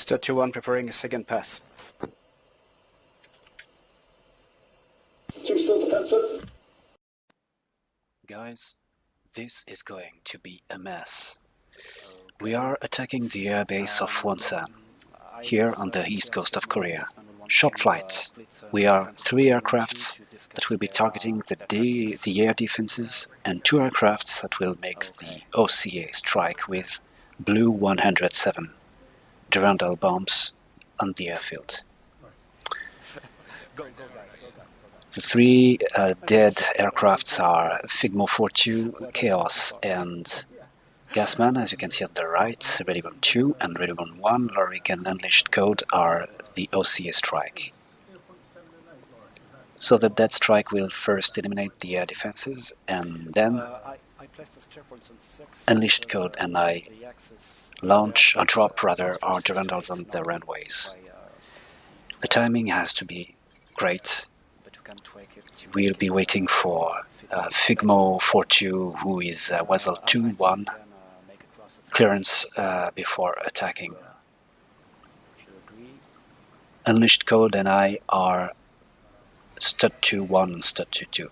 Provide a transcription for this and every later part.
Stud 2-1 preparing a second pass. 2 still defensive. Guys, this is going to be a mess. We are attacking the airbase of Wonsan, here on the east coast of Korea. Short flight. We are 3 aircrafts that will be targeting the air defenses and 2 aircrafts that will make the OCA strike with Blue 107 Durandal bombs on the airfield. The 3 dead aircrafts are Figmo42, Kaos and Gasman, as you can see on the right. Figmo42 and Figmo41, Lorik and UnleashedCode are the OCA strike. So the dead strike will first eliminate the air defenses, and then UnleashedCode and I drop our Durandals on the runways. The timing has to be great. We'll be waiting for Figmo42, who is Weasel 2-1, clearance before attacking. UnleashedCode and I are Stud 2-1 and Stud 2-2.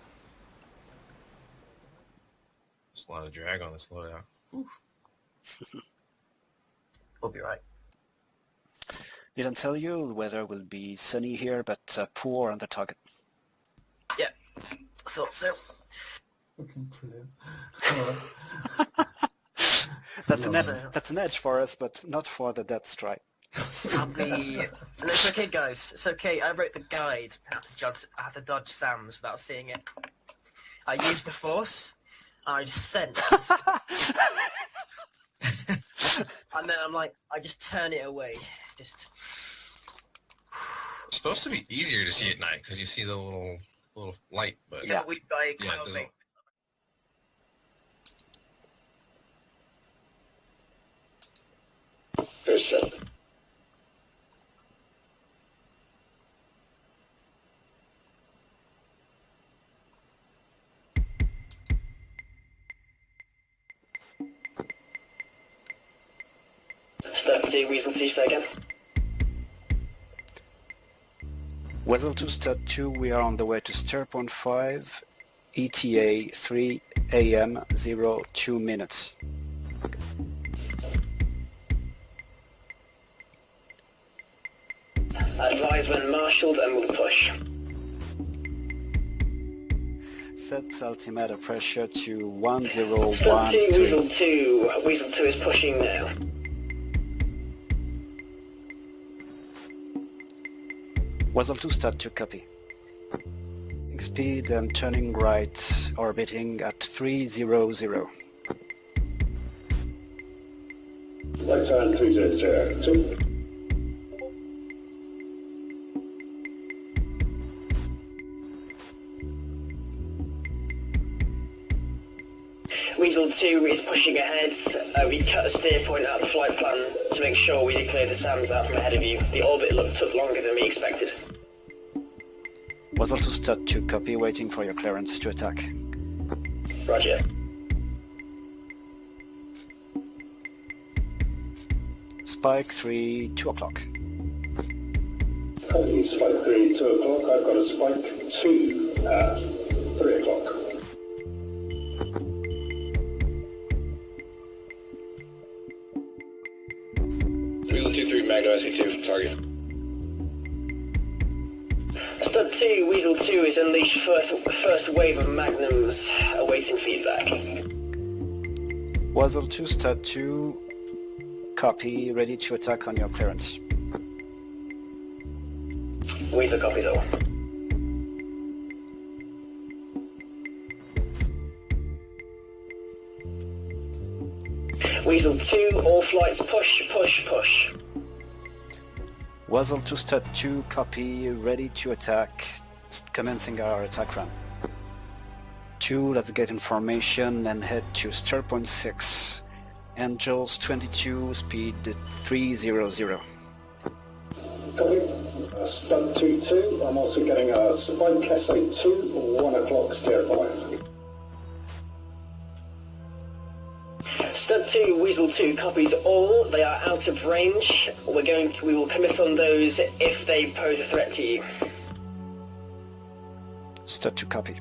There's a lot of drag on this loadout. We'll be right. Didn't tell you the weather will be sunny here, but poor on the target. Yeah, I thought so. Fucking brilliant. That's an edge for us, but not for the death strike. I'll be... No, it's okay, guys. It's okay. I wrote the guide how to dodge SAMs without seeing it. I used the force. I just sent. And then I'm like, I just turn it away. Just... It's supposed to be easier to see at night because you see the little light, but Yeah, we die. yeah, it doesn't. First shot. Step 2, Weasel 2, say again. Weasel 2, Stud 2, we are on the way to Starpoint 5, ETA 3 AM 02 minutes. Advise when marshalled and we'll push. Set altimeter pressure to Step 2, 1013. Weasel 2. Weasel 2 is pushing now. Weasel 2, Stud 2, copy. Speed and turning right, orbiting at 300. Right turn 300. Weasel 2 is pushing ahead. We cut a steer point out of the flight plan to make sure we declared the SAMs out from ahead of you. The orbit took longer than we expected. Weasel 2, Stud 2, copy, waiting for your clearance to attack. Roger. Spike 3, 2 o'clock. Copy, spike 3, 2 o'clock. I've got a spike 2 at 3 o'clock. Weasel 2-3, Magno SE2, target. Stud 2, Weasel 2 is unleashed first wave of Magnums, awaiting feedback. Weasel 2, Stud 2, copy, ready to attack on your clearance. Weasel copies all. Weasel 2, all flights push, push, push. Weasel 2, Stud 2, copy, ready to attack, commencing our attack run. 2, let's get information and head to Starpoint 6. Angels 22, speed 300. Copy. Stud 2-2. I'm also getting a spike SA2, 1 o'clock steer 5. Stud 2, Weasel 2 copies all. They are out of range. We will commit on those if they pose a threat to you. Stud 2 copy.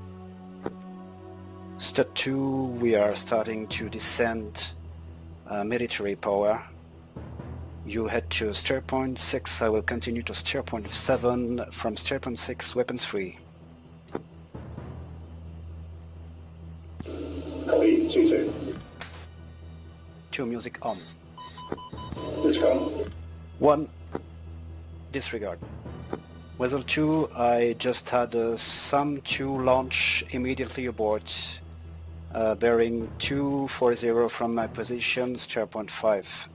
Stud 2, we are starting to descend military power. You head to stair point 6, I will continue to stair point 7, from stair point 6, weapons free. Copy, 2-2. 2 music on. Discom. 1, disregard. Weasel 2, I just had a SAM 2 launch immediately abort, bearing 240 from my position, stair point 5.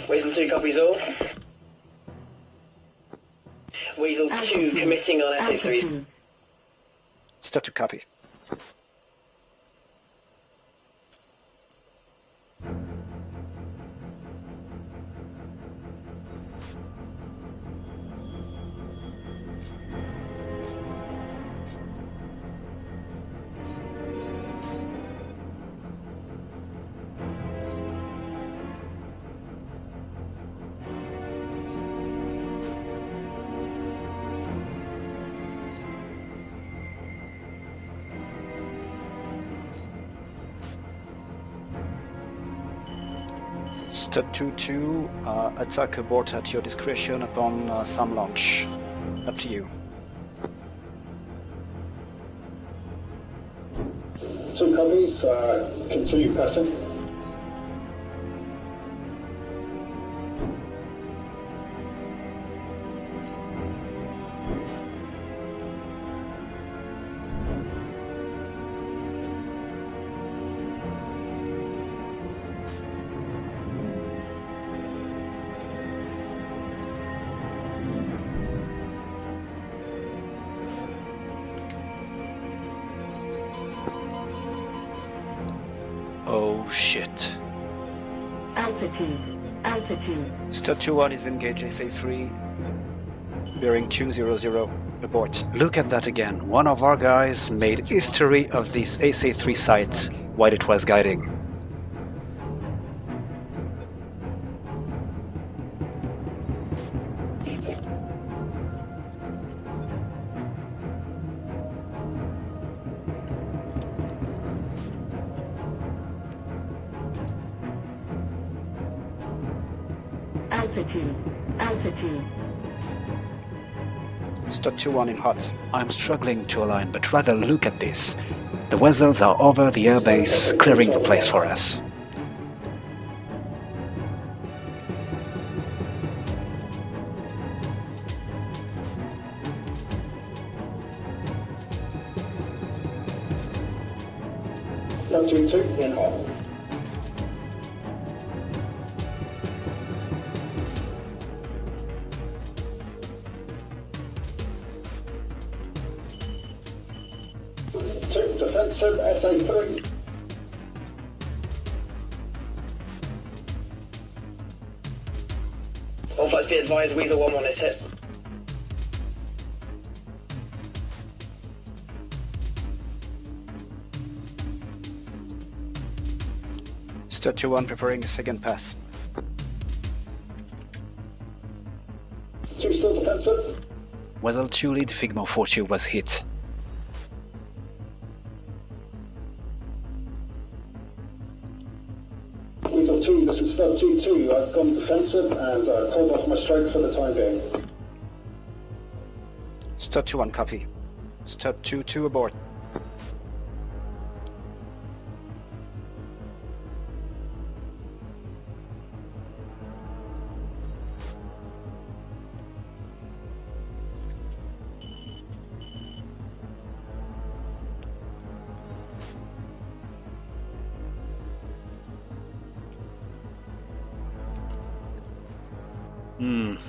Weasel 2 copies all. Weasel 2 committing on SA3. Start to copy. Stud 2-2, attack abort at your discretion upon SAM launch. Up to you. 2 copies, continue passing. Oh shit. Altitude. Stud 2-1 is engaged SA3, bearing 200, abort. Look at that again. One of our guys made history of this SA3 site while it was guiding. Altitude. Stud 2-1 in hot. I'm struggling to align, but rather look at this. The Weasels are over the airbase, clearing the place for us. Stud 2-2 in hot. Defensive SA3. All flights be advised, Weasel 1-1 is hit. Stud 2-1 preparing a second pass. 2 still defensive. Weasel 2 lead Figmo42 was hit. Weasel 2, this is Stud 2-2. I've gone defensive and called off my strike for the time being. Stud 2-1 copy. Stud 2-2 abort.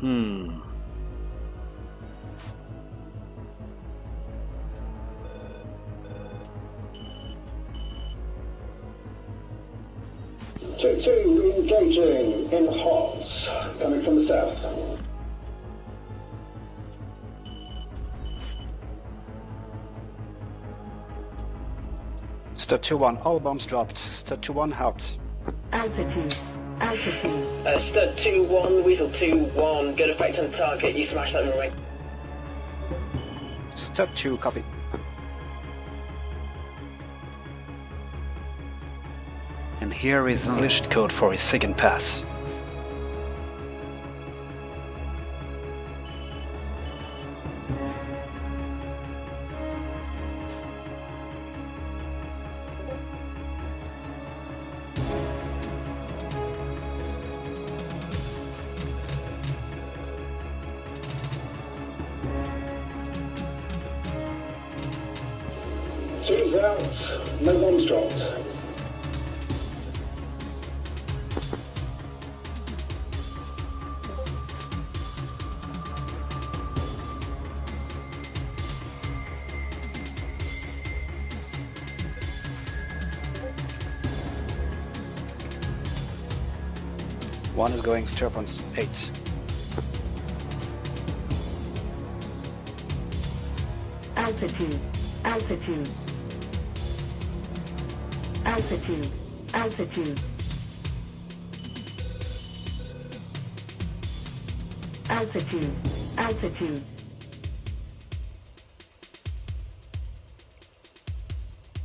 Hmm. 2-2 engaging in hot, coming from the south. Stud 2-1, all bombs dropped. Stud 2-1 out. Altitude. Altitude. Stud 2-1, Weasel 2-1, good effect on target, you smash that runway. Stud 2, copy. And here is UnleashedCode for his second pass. Two's out, no bombs dropped. One is going 0.8. Altitude. Altitude. Altitude. Altitude. Altitude. Altitude.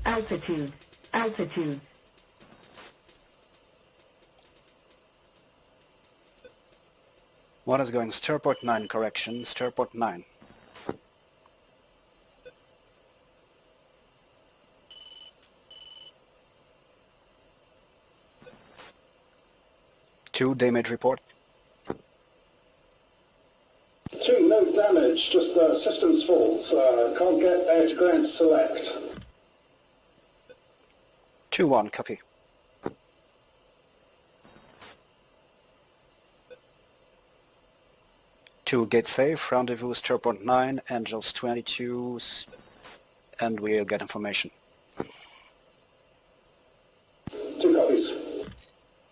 Altitude. Altitude. One is going 0.9, correction, 0.9. Two damage report. Two, no damage, just systems faults. Can't get air to ground to select. 2-1, copy. Two, gate safe, rendezvous 0.9, Angels 22, and we'll get information. Two copies.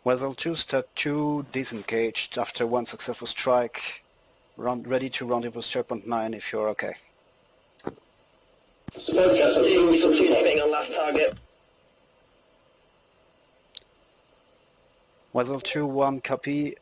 Weasel 2, stud 2, disengaged after one successful strike. Ready to rendezvous 0.9 if you're okay. Weasel 2 hitting on last target. Weasel 2, 1, copy.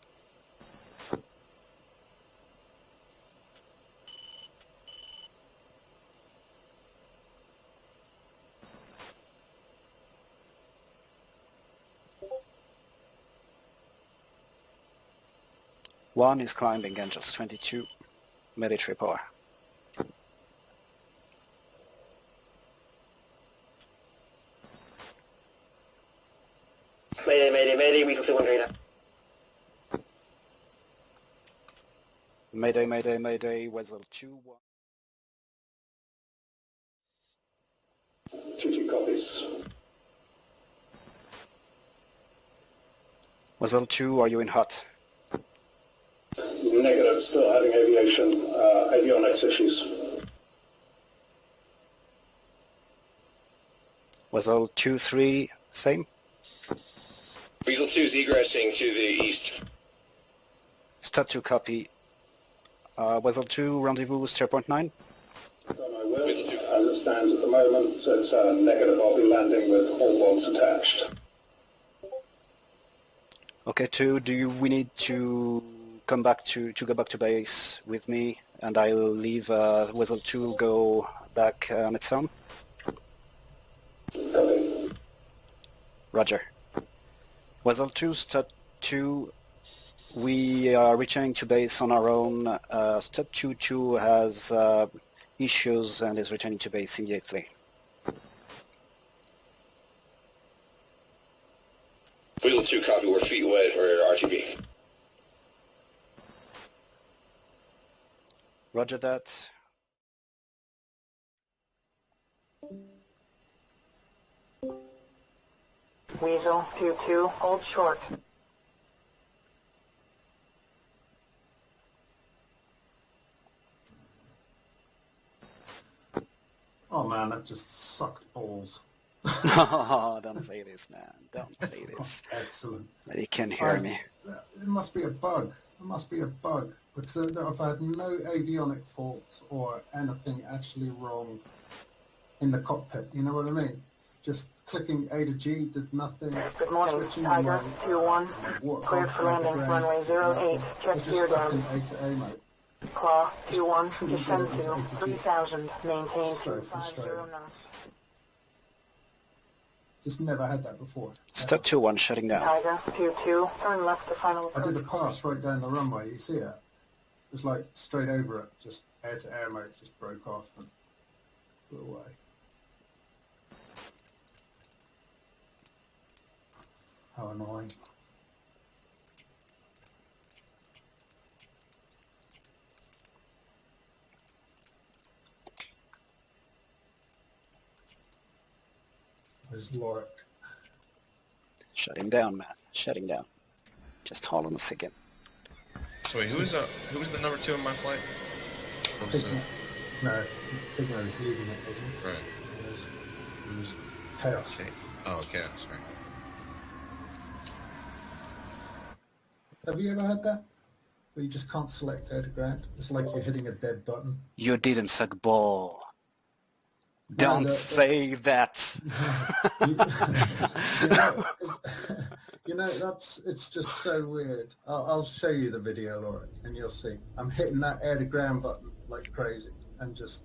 One is climbing, Angels 22, military power. Mayday, mayday, mayday, Weasel 2 1 radar. Mayday, mayday, mayday, Weasel 2, 1. Two copies. Weasel 2, are you in hot? Negative, still having avionics issues. Weasel 2, 3, same? Weasel 2 is egressing to the east. Stud 2, copy. Weasel 2, rendezvous 0.9. Done I will. As it stands at the moment, it's negative. I'll be landing with all bombs attached. Okay, 2, we need to come back to go back to base with me, and I'll leave Weasel 2 go back on its own. Copy. Roger. Weasel 2, Stud 2, we are returning to base on our own. Stud 2 has issues and is returning to base immediately. Weasel 2 copy, we're feet wet for RTB. Roger that. Weasel 2-2, hold short. Oh man, that just sucked balls. Oh, don't say this, man. Don't say this. Excellent. You can hear me. It must be a bug. It must be a bug. Because I've had no avionic faults or anything actually wrong in the cockpit. You know what I mean? just clicking A to G did nothing. Good morning, Switching Tiger, my, 2-1. warp Cleared for landing, ground runway did nothing. 08. I Check was just gear stuck down. in A to A mode. Claw, 2-1. Couldn't Descend get it into to A to G. 3,000. Maintain So 250 frustrating. knots. Just never had that before. Step 2-1 shutting down. Tiger, 2-2. Turn left to final I did a approach. pass right down the runway. You see it? It's like straight over it. Just air to air mode. Just broke off and flew away. How annoying. There's Lorik. Shutting down, man. Shutting down. Just hold on a second. So wait, who was the number 2 in my flight? What was Figmo. No, Figmo was leading it, wasn't he? Right. It was Chaos. Okay. Oh, Chaos, right. Have you ever had that? Where you just can't select air to ground? It's like you're hitting a dead button. You didn't suck ball. Don't say that. It's just so weird. I'll show you the video, Lorik, and you'll see. I'm hitting that air to ground button like crazy and just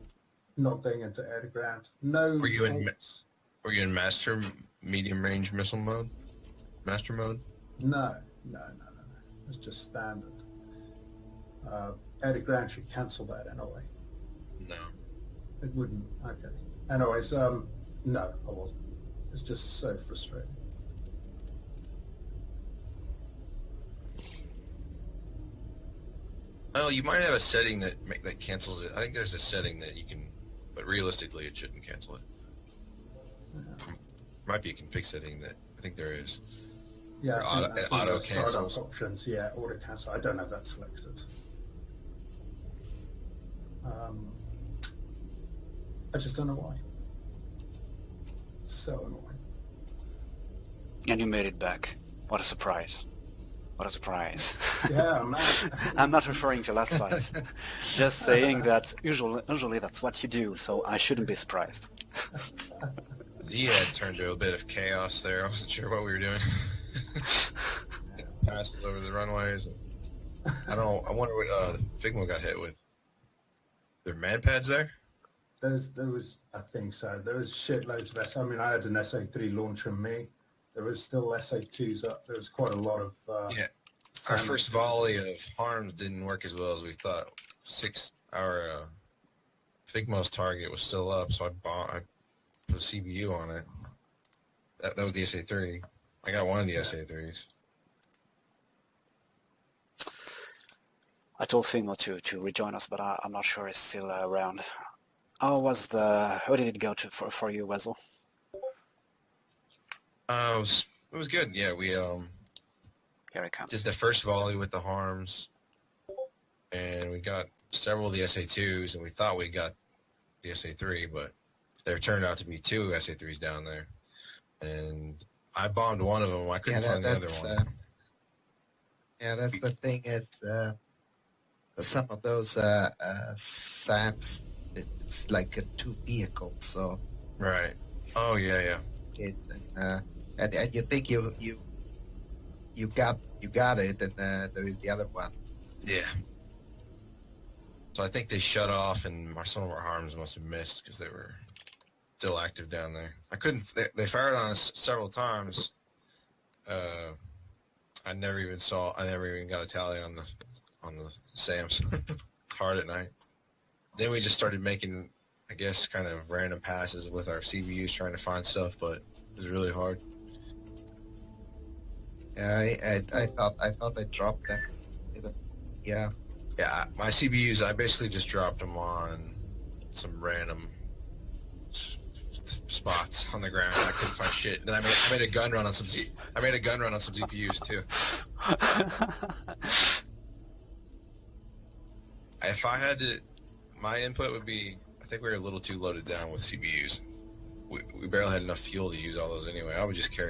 not going into air to ground. No. Were you in faults. Were you in master medium range missile mode? Master mode? No. It's just standard. Air to ground should cancel that anyway. No. It wouldn't. Okay. Anyways, no, I wasn't. It's just so frustrating. Well, you might have a setting that cancels it. I think there's a setting that you can, but realistically, it shouldn't cancel it. Might be a config setting that I think there is. Yeah, Or I think that's auto the startup cancels. options. Yeah, auto cancel. I don't have that selected. I just don't know why. So annoying. And you made it back. What a surprise. What a surprise. Yeah, man. I'm not referring to last flight. Just saying that usually that's what you do, so I shouldn't be surprised. Yeah, it turned to a bit of chaos there. I wasn't sure what we were doing. Passes over the runways. I wonder what Figmo got hit with. There man pads there? There was, I think so. There was shitloads of I mean, I had an SA3 launch from me. There was still SA2s up. There was quite a lot of... Yeah. Our first volley of harms didn't work as well as we thought. Our Figmo's target was still up, so I put a CBU on it. That was the SA3. I got one of the SA3s. I told Figmo to rejoin us, but I'm not sure he's still around. How did it go for you, Weasel? It was good. Yeah, we Here it comes. did the first volley with the harms, and we got several of the SA2s, and we thought we got the SA3, but there turned out to be 2 SA3s down there, and I bombed one of them. I couldn't find the other one. That's the thing is some of those SATs, it's like 2 vehicles, so Right. Oh yeah. it and you think you got it, and there is the other one. Yeah. So I think they shut off, and some of our harms must have missed because they were still active down there. I couldn't. They fired on us several times. I never even got a tally on the SAMs. It's hard at night. Then we just started making, I guess, kind of random passes with our CBUs trying to find stuff, but it was really hard. Yeah, I thought I dropped them. Yeah. Yeah, my CBUs, I basically just dropped them on some random spots on the ground. I couldn't find shit. Then I made a gun run on some ZPUs too. If I had to, my input would be, I think we were a little too loaded down with CBUs. We barely had enough fuel to use all those anyway. I would just go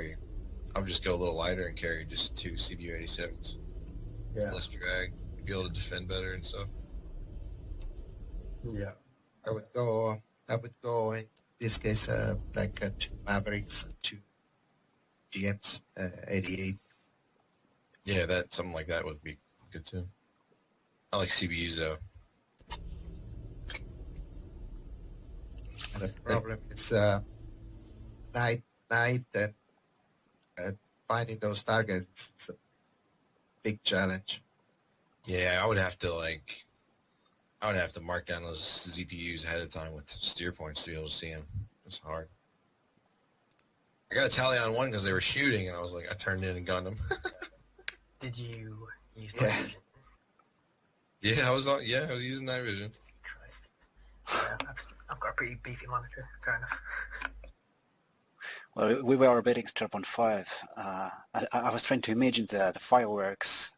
a little lighter and carry just 2 CBU-87s. Yeah. Less drag, be able to defend better and stuff. Yeah. I would go this case, like 2 Mavericks and 2 GMs, 88. Yeah, that something like that would be good too. I like CBUs though. And the problem is night and finding those targets. It's a big challenge. Yeah, I would have to mark down those ZPUs ahead of time with steer points to be able to see them. It's hard. I got a tally on one because they were shooting, and I was like, I turned in and gunned them. Did you use Yeah. night vision? Yeah, I was using night vision. Christ. I've got a pretty beefy monitor. Fair enough. Well, we were orbiting star point 5. I was trying to imagine the fireworks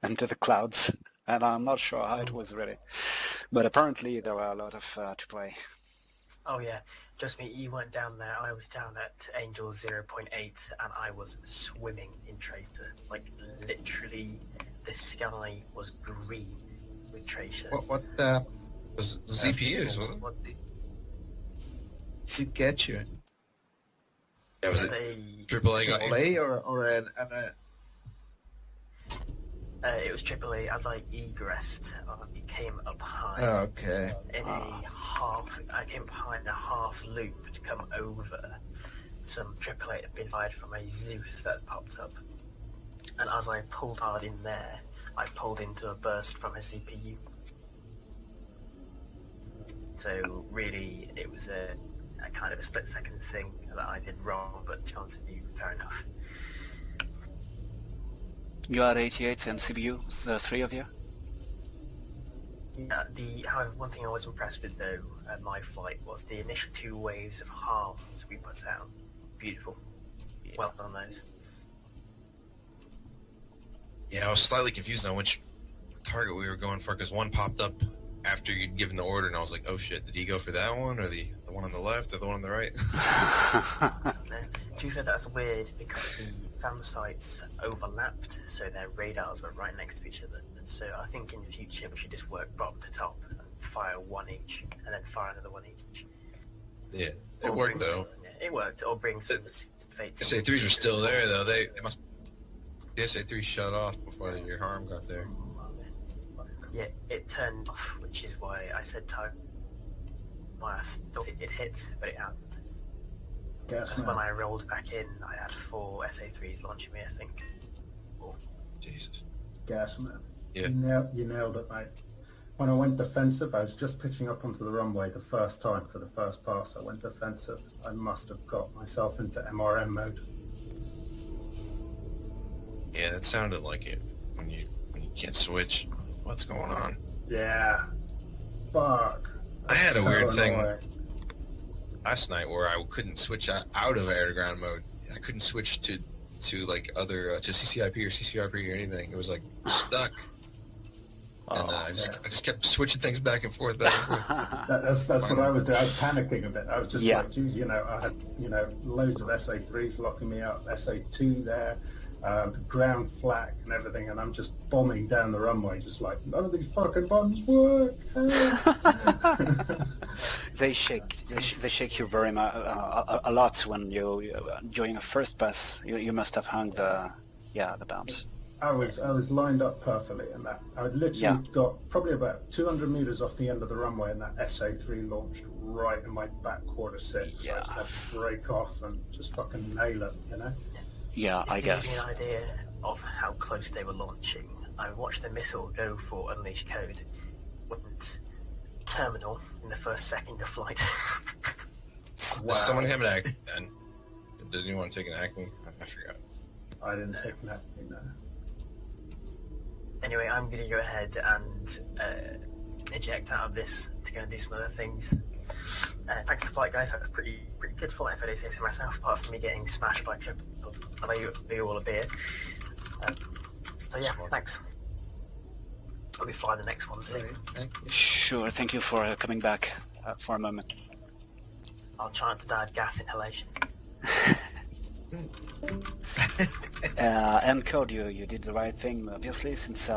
into the clouds, and I'm not sure how it was really. But apparently there were a lot of to play. Oh yeah, just me. You went down there. I was down at Angel 0.8, and I was swimming in Traitor. Like literally, the sky was green with Traitor. What The ZPUs, wasn't it? What did get you? Yeah, was it they? AAA got you? AAA or It was AAA. As I egressed, it came up high. okay. In a half, I came behind a half loop to come over some AAA had been fired from a Zeus that popped up. And as I pulled hard in there, I pulled into a burst from a CPU. So really, it was a kind of a split-second thing that I did wrong, but to be honest with you, fair enough. You had 88 and CBU, the 3 of you? However, one thing I was impressed with though at my flight was the initial 2 waves of harms we put out. Beautiful. Well done those. Yeah, I was slightly confused on which target we were going for because one popped up after you'd given the order, and I was like, oh shit, did he go for that one or the one on the left or the one on the right? To be fair, that's weird because the SAM sites overlapped, so their radars were right next to each other. So I think in future we should just work bottom to top and fire one each, and then fire another one each. Yeah, Or it worked bring- though. Yeah, it worked, or bring some fate. SA3s were still there though. They must. The SA3 shut off before your harm got there. Yeah, it turned off, which is why I said time. Why I thought it hit, but it hadn't. Because when I rolled back in, I had 4 SA3s launching me, I think. Jesus. Gasman. Yeah. You nailed it, mate. When I went defensive, I was just pitching up onto the runway the first time for the first pass. I went defensive. I must have got myself into MRM mode. Yeah, that sounded like it. When you can't switch, what's going on? Yeah. Fuck. I had a So weird thing annoying. last night where I couldn't switch out of air to ground mode. I couldn't switch to like other to CCIP or CCRP or anything. It was like stuck. And I just kept switching things back and forth. That's what I was doing. I was panicking a bit. I was just Yeah. like, geez, I had, loads of SA3s locking me up, SA2 there, ground flak and everything, and I'm just bombing down the runway, just like, none of these fucking buttons work. They shake you very much a lot when you during a first pass. You must have hung the bombs. I was lined up perfectly, and that I literally got probably about 200 meters off the end of the runway, and that SA3 launched right in my back quarter 6. Yeah. So I just had to break off and just fucking nail it, Yeah, I To give guess. you an idea of how close they were launching, I watched the missile go for UnleashedCode, went terminal in the first second of flight. Wow. Someone have an act. And did anyone take an acting? I forgot. I didn't take that. Anyway, I'm going to go ahead and eject out of this to go and do some other things. Thanks to the flight, guys. I had a pretty good flight, if I do say so myself, apart from me getting smashed by triple. I know you all a beer. So yeah, thanks. I'll be flying the next one soon. Thank you. Sure, thank you for coming back for a moment. I'll try not to die of gas inhalation. And Code, you did the right thing, obviously, since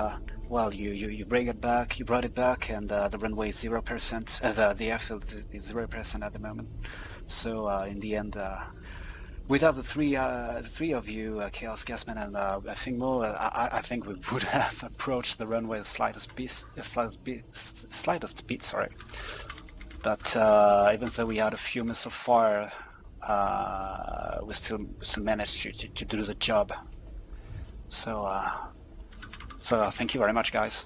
well, you bring it back, you brought it back, and the runway is 0%. The airfield is 0% at the moment. So in the end, without the three of you, Chaos, Gasman, and Figmo, I think we would have approached the runway at slightest speed. Sorry. But even though we had a few missile fire, we still managed to do the job. So thank you very much, guys.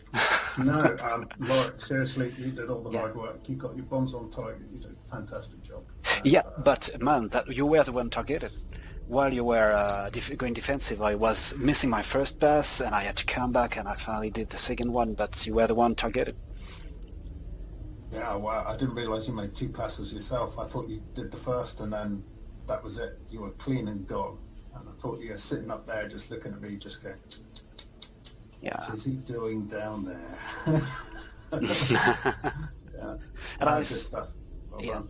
No, Lorik, seriously, you did all the hard work. You got your bombs on target. You did a fantastic job. Yeah, but man, that you were the one targeted. While you were going defensive, I was missing my first pass, and I had to come back, and I finally did the second one. But you were the one targeted. Yeah, well, I didn't realise you made 2 passes yourself. I thought you did the first, and then that was it. You were clean and gone. And I thought you were sitting up there just looking at me, just going, what is he doing down there? Yeah. And good stuff. Well done.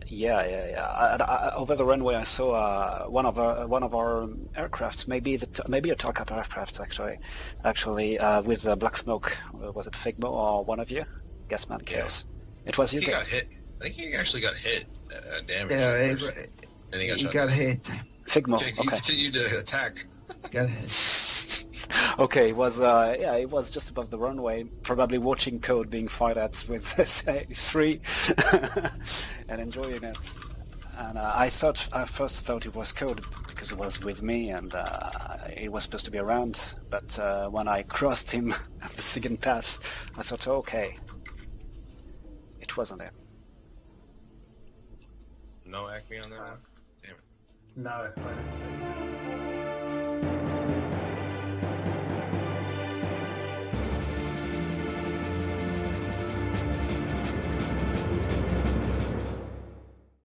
Over the runway, I saw one of our aircrafts, maybe a Tarkat aircraft actually, with black smoke. Was it Figmo or one of you? Gasman, Chaos. It was you. He got hit. I think he actually got hit. Damage. Yeah, and he got hit. Figmo. He continued to attack. Got hit. Okay, it was just above the runway, probably watching code being fired at with SA3 and enjoying it. And I first thought it was code because it was with me and he was supposed to be around. But when I crossed him at the second pass, I thought, okay, it wasn't him. No Acme on that one? Damn it. No, I didn't.